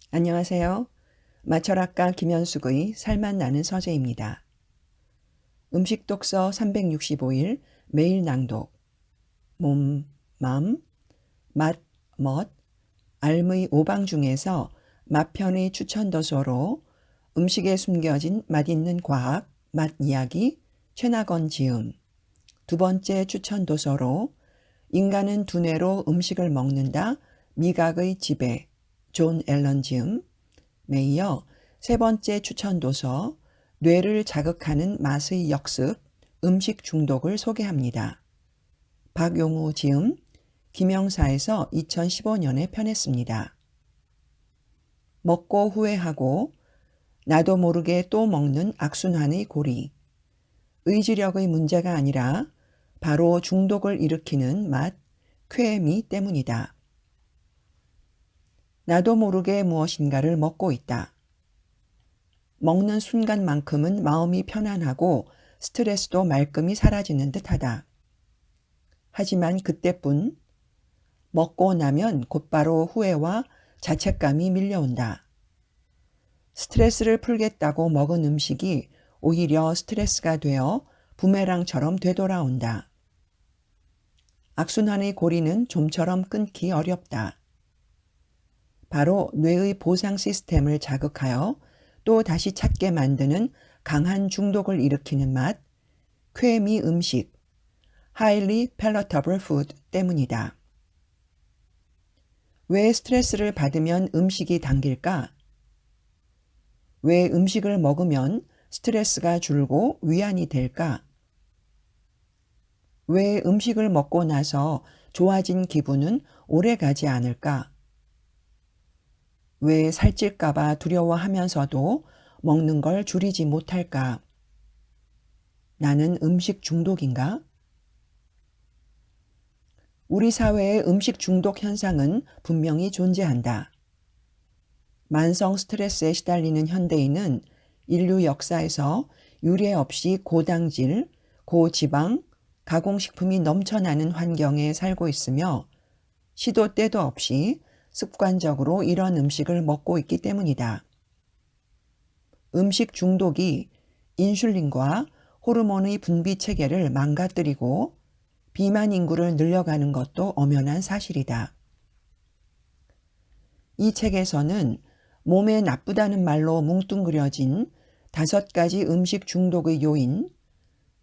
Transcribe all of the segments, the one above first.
안녕하세요. 마철학가 김현숙의 살맛 나는 서재입니다. 음식 독서 365일 매일 낭독 몸, 맘, 맛, 멋, 알의 오방 중에서 맛편의 추천 도서로 음식에 숨겨진 맛있는 과학, 맛 이야기 최낙원 지음. 두 번째 추천 도서로 인간은 두뇌로 음식을 먹는다. 미각의 지배 존 앨런 지음. 이어 세 번째 추천 도서 뇌를 자극하는 맛의 역습, 음식 중독을 소개합니다. 박용우 지음, 김영사에서 2015년에 편했습니다. 먹고 후회하고 나도 모르게 또 먹는 악순환의 고리. 의지력의 문제가 아니라 바로 중독을 일으키는 맛, 쾌미 때문이다. 나도 모르게 무엇인가를 먹고 있다. 먹는 순간만큼은 마음이 편안하고 스트레스도 말끔히 사라지는 듯하다. 하지만 그때뿐 먹고 나면 곧바로 후회와 자책감이 밀려온다. 스트레스를 풀겠다고 먹은 음식이 오히려 스트레스가 되어 부메랑처럼 되돌아온다. 악순환의 고리는 좀처럼 끊기 어렵다. 바로 뇌의 보상 시스템을 자극하여 또 다시 찾게 만드는 강한 중독을 일으키는 맛, 쾌미 음식, highly palatable food 때문이다. 왜 스트레스를 받으면 음식이 당길까? 왜 음식을 먹으면 스트레스가 줄고 위안이 될까? 왜 음식을 먹고 나서 좋아진 기분은 오래 가지 않을까? 왜 살찔까봐 두려워하면서도 먹는 걸 줄이지 못할까? 나는 음식 중독인가? 우리 사회의 음식 중독 현상은 분명히 존재한다. 만성 스트레스에 시달리는 현대인은 인류 역사에서 유례 없이 고당질, 고지방, 가공식품이 넘쳐나는 환경에 살고 있으며 시도 때도 없이 습관적으로 이런 음식을 먹고 있기 때문이다. 음식 중독이 인슐린과 호르몬의 분비 체계를 망가뜨리고 비만 인구를 늘려가는 것도 엄연한 사실이다. 이 책에서는 몸에 나쁘다는 말로 뭉뚱그려진 5가지 음식 중독의 요인,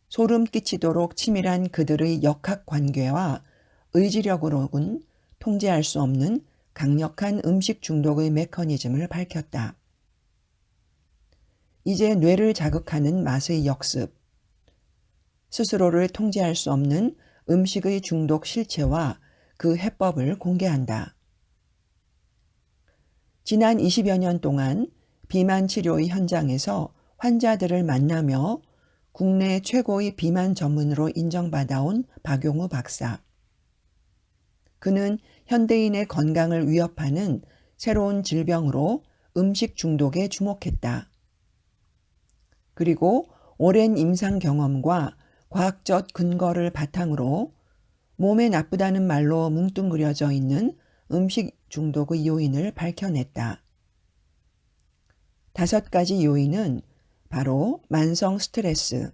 소름 끼치도록 치밀한 그들의 역학관계와 의지력으로는 통제할 수 없는 강력한 음식 중독의 메커니즘을 밝혔다. 이제 뇌를 자극하는 맛의 역습, 스스로를 통제할 수 없는 음식의 중독 실체와 그 해법을 공개한다. 지난 20여 년 동안 비만 치료의 현장에서 환자들을 만나며 국내 최고의 비만 전문으로 인정받아온 박용우 박사. 그는 현대인의 건강을 위협하는 새로운 질병으로 음식 중독에 주목했다. 그리고 오랜 임상 경험과 과학적 근거를 바탕으로 몸에 나쁘다는 말로 뭉뚱그려져 있는 음식 중독의 요인을 밝혀냈다. 5가지 요인은 바로 만성 스트레스,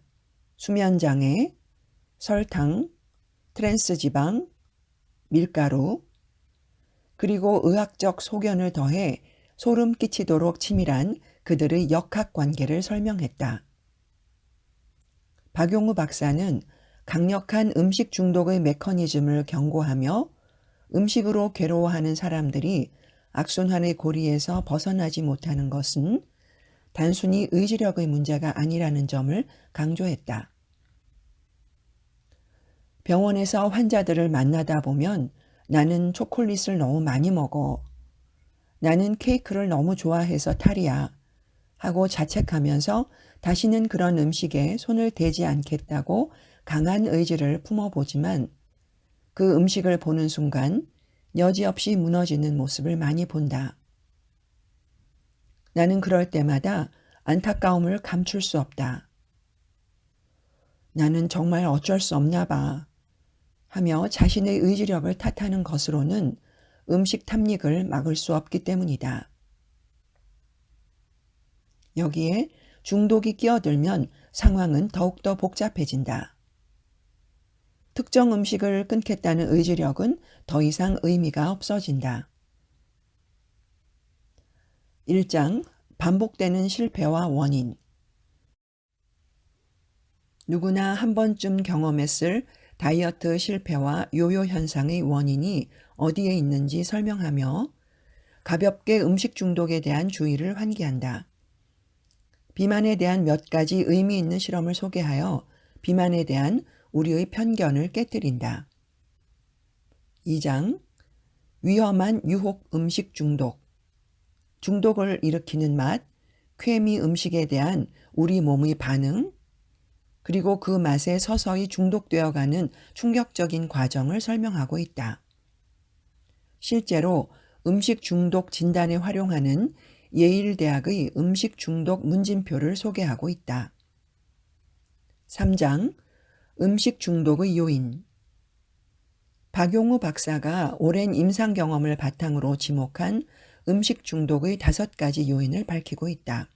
수면장애, 설탕, 트랜스지방, 밀가루, 그리고 의학적 소견을 더해 소름 끼치도록 치밀한 그들의 역학관계를 설명했다. 박용우 박사는 강력한 음식 중독의 메커니즘을 경고하며 음식으로 괴로워하는 사람들이 악순환의 고리에서 벗어나지 못하는 것은 단순히 의지력의 문제가 아니라는 점을 강조했다. 병원에서 환자들을 만나다 보면 나는 초콜릿을 너무 많이 먹어. 나는 케이크를 너무 좋아해서 탈이야. 하고 자책하면서 다시는 그런 음식에 손을 대지 않겠다고 강한 의지를 품어보지만 그 음식을 보는 순간 여지없이 무너지는 모습을 많이 본다. 나는 그럴 때마다 안타까움을 감출 수 없다. 나는 정말 어쩔 수 없나 봐. 하며 자신의 의지력을 탓하는 것으로는 음식 탐닉을 막을 수 없기 때문이다. 여기에 중독이 끼어들면 상황은 더욱더 복잡해진다. 특정 음식을 끊겠다는 의지력은 더 이상 의미가 없어진다. 1장 반복되는 실패와 원인. 누구나 한 번쯤 경험했을 다이어트 실패와 요요 현상의 원인이 어디에 있는지 설명하며 가볍게 음식 중독에 대한 주의를 환기한다. 비만에 대한 몇 가지 의미 있는 실험을 소개하여 비만에 대한 우리의 편견을 깨뜨린다. 2장 위험한 유혹 음식 중독. 중독을 일으키는 맛, 쾌미 음식에 대한 우리 몸의 반응, 그리고 그 맛에 서서히 중독되어가는 충격적인 과정을 설명하고 있다. 실제로 음식 중독 진단에 활용하는 예일대학의 음식 중독 문진표를 소개하고 있다. 3장 음식 중독의 요인. 박용우 박사가 오랜 임상 경험을 바탕으로 지목한 음식 중독의 5가지 요인을 밝히고 있다.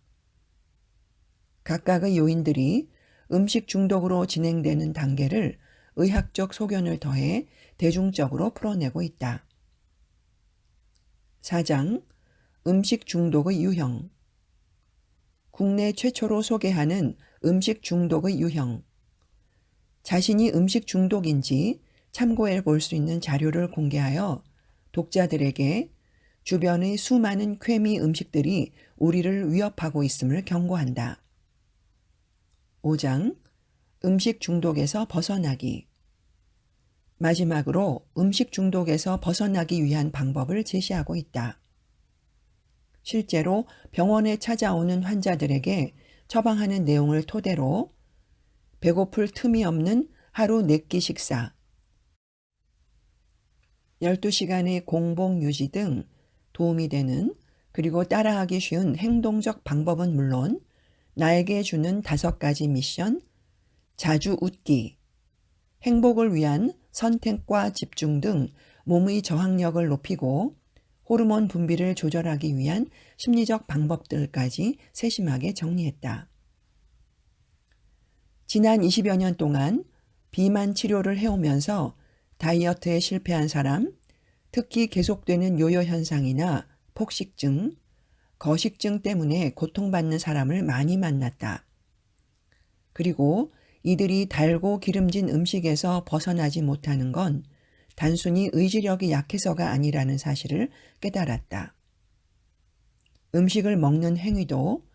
각각의 요인들이 음식 중독으로 진행되는 단계를 의학적 소견을 더해 대중적으로 풀어내고 있다. 4장 음식 중독의 유형. 국내 최초로 소개하는 음식 중독의 유형. 자신이 음식 중독인지 참고해 볼 수 있는 자료를 공개하여 독자들에게 주변의 수많은 쾌미 음식들이 우리를 위협하고 있음을 경고한다. 5장 음식 중독에서 벗어나기. 마지막으로 음식 중독에서 벗어나기 위한 방법을 제시하고 있다. 실제로 병원에 찾아오는 환자들에게 처방하는 내용을 토대로 배고플 틈이 없는 하루 4끼 식사, 12시간의 공복 유지 등 도움이 되는 그리고 따라하기 쉬운 행동적 방법은 물론 나에게 주는 5가지 미션, 자주 웃기, 행복을 위한 선택과 집중 등 몸의 저항력을 높이고 호르몬 분비를 조절하기 위한 심리적 방법들까지 세심하게 정리했다. 지난 20여 년 동안 비만 치료를 해오면서 다이어트에 실패한 사람, 특히 계속되는 요요 현상이나 폭식증, 거식증 때문에 고통받는 사람을 많이 만났다. 그리고 이들이 달고 기름진 음식에서 벗어나지 못하는 건 단순히 의지력이 약해서가 아니라는 사실을 깨달았다. 음식을 먹는 행위도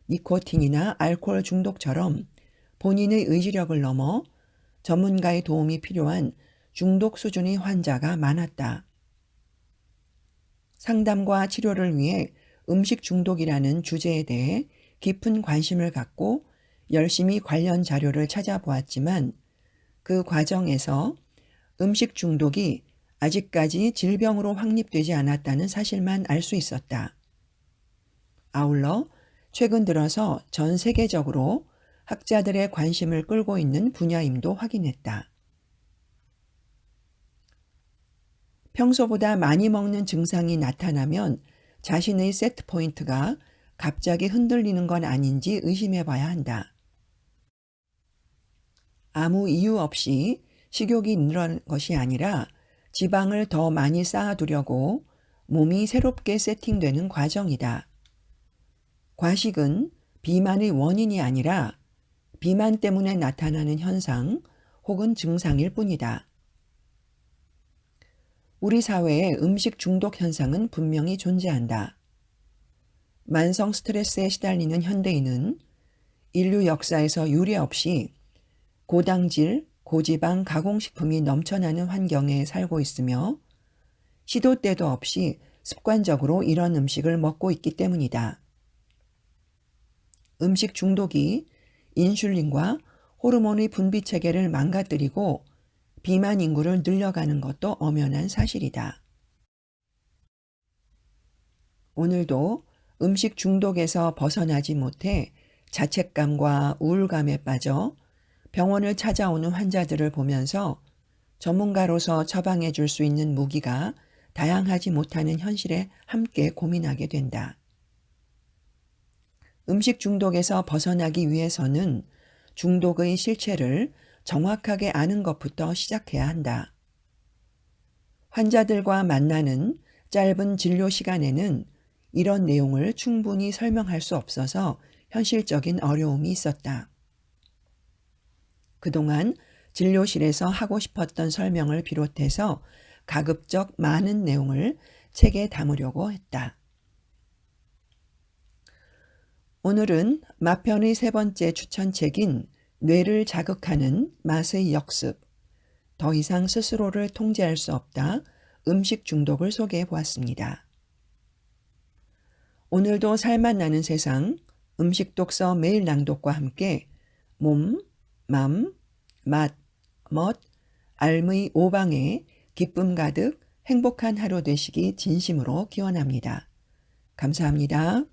니코틴이나 알코올 중독처럼 본인의 의지력을 넘어 전문가의 도움이 필요한 중독 수준의 환자가 많았다. 상담과 치료를 위해 음식 중독이라는 주제에 대해 깊은 관심을 갖고 열심히 관련 자료를 찾아보았지만 그 과정에서 음식 중독이 아직까지 질병으로 확립되지 않았다는 사실만 알 수 있었다. 아울러 최근 들어서 전 세계적으로 학자들의 관심을 끌고 있는 분야임도 확인했다. 평소보다 많이 먹는 증상이 나타나면 자신의 세트 포인트가 갑자기 흔들리는 건 아닌지 의심해 봐야 한다. 아무 이유 없이 식욕이 늘어난 것이 아니라 지방을 더 많이 쌓아두려고 몸이 새롭게 세팅되는 과정이다. 과식은 비만의 원인이 아니라 비만 때문에 나타나는 현상 혹은 증상일 뿐이다. 우리 사회에 음식 중독 현상은 분명히 존재한다. 만성 스트레스에 시달리는 현대인은 인류 역사에서 유례 없이 고당질, 고지방 가공식품이 넘쳐나는 환경에 살고 있으며 시도 때도 없이 습관적으로 이런 음식을 먹고 있기 때문이다. 음식 중독이 인슐린과 호르몬의 분비 체계를 망가뜨리고 비만 인구를 늘려가는 것도 엄연한 사실이다. 오늘도 음식 중독에서 벗어나지 못해 자책감과 우울감에 빠져 병원을 찾아오는 환자들을 보면서 전문가로서 처방해 줄 수 있는 무기가 다양하지 못하는 현실에 함께 고민하게 된다. 음식 중독에서 벗어나기 위해서는 중독의 실체를 정확하게 아는 것부터 시작해야 한다. 환자들과 만나는 짧은 진료 시간에는 이런 내용을 충분히 설명할 수 없어서 현실적인 어려움이 있었다. 그동안 진료실에서 하고 싶었던 설명을 비롯해서 가급적 많은 내용을 책에 담으려고 했다. 오늘은 마편의 세 번째 추천책인 뇌를 자극하는 맛의 역습, 더 이상 스스로를 통제할 수 없다, 음식 중독을 소개해 보았습니다. 오늘도 살맛 나는 세상, 음식 독서 매일 낭독과 함께 몸, 맘, 맛, 멋, 알의 오방에 기쁨 가득 행복한 하루 되시기 진심으로 기원합니다. 감사합니다.